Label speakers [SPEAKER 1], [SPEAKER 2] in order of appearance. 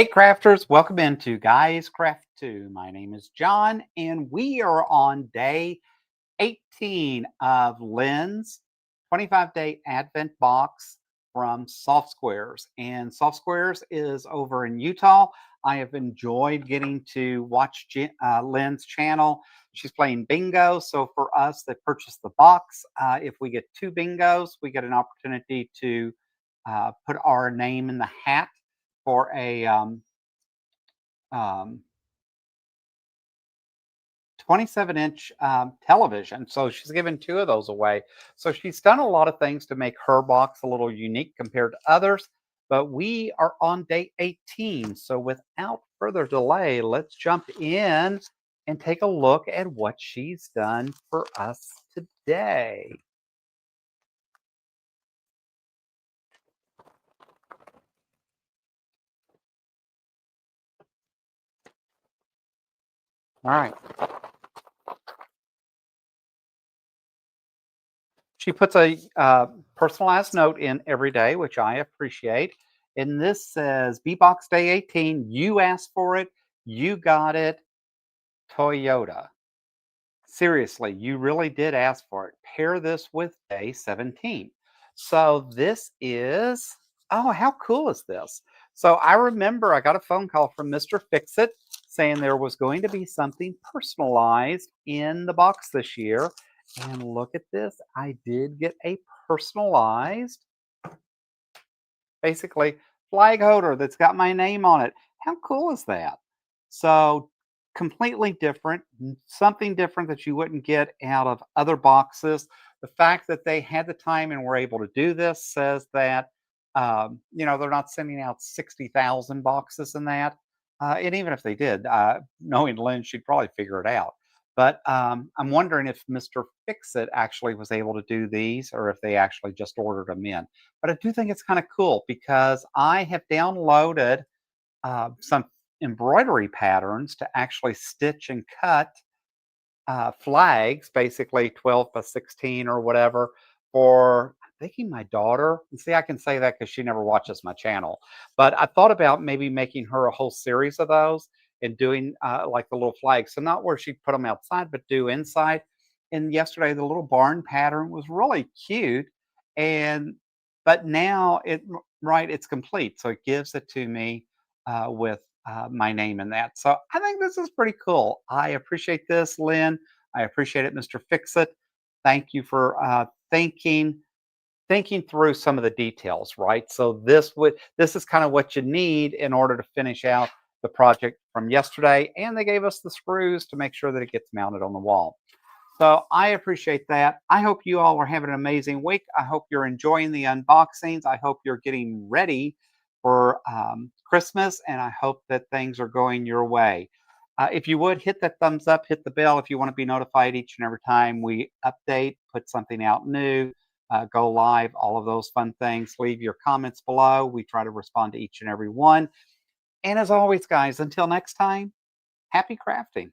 [SPEAKER 1] Hey crafters, welcome into Guys Craft 2. My name is John and we are on day 18 of Lynn's 25-day Advent box from Soft Squares. And Soft Squares is over in Utah. I have enjoyed getting to watch Lynn's channel. She's playing bingo. So for us that purchase the box, if we get two bingos, we get an opportunity to put our name in the hat for a um, 27-inch television. So she's given two of those away. So she's done a lot of things to make her box a little unique compared to others. But we are on day 18. So without further delay, let's jump in and take a look at what she's done for us today. All right. She puts a personalized note in every day, which I appreciate. And this says, B-Box Day 18, you asked for it, you got it, Toyota. Seriously, you really did ask for it. Pair this with day 17. So this is, oh, how cool is this? So I remember I got a phone call from Mr. Fixit saying there was going to be something personalized in the box this year. And look at this. I did get a personalized, basically, flag holder that's got my name on it. How cool is that? So completely different, something different that you wouldn't get out of other boxes. The fact that they had the time and were able to do this says that they're not sending out 60,000 boxes in that. And even if they did, knowing Lynn, she'd probably figure it out. But I'm wondering if Mr. Fixit actually was able to do these or if they actually just ordered them in. But I do think it's kind of cool because I have downloaded some embroidery patterns to actually stitch and cut flags, basically 12 by 16 or whatever, for I'm thinking my daughter. And see, I can say that because she never watches my channel. But I thought about maybe making her a whole series of those and doing like the little flags. So not where she'd put them outside, but do inside. And yesterday, the little barn pattern was really cute. And but now it's complete. So it gives it to me with my name in that. So I think this is pretty cool. I appreciate this, Lynn. I appreciate it, Mr. Fixit. Thank you for thinking through some of the details, right? So this is kind of what you need in order to finish out the project from yesterday. And they gave us the screws to make sure that it gets mounted on the wall. So I appreciate that. I hope you all are having an amazing week. I hope you're enjoying the unboxings. I hope you're getting ready for Christmas, and I hope that things are going your way. If you would hit that thumbs up, hit the bell if you want to be notified each and every time we update, put something out new, go live, all of those fun things. Leave your comments below. We try to respond to each and every one. And as always, guys, until next time, happy crafting.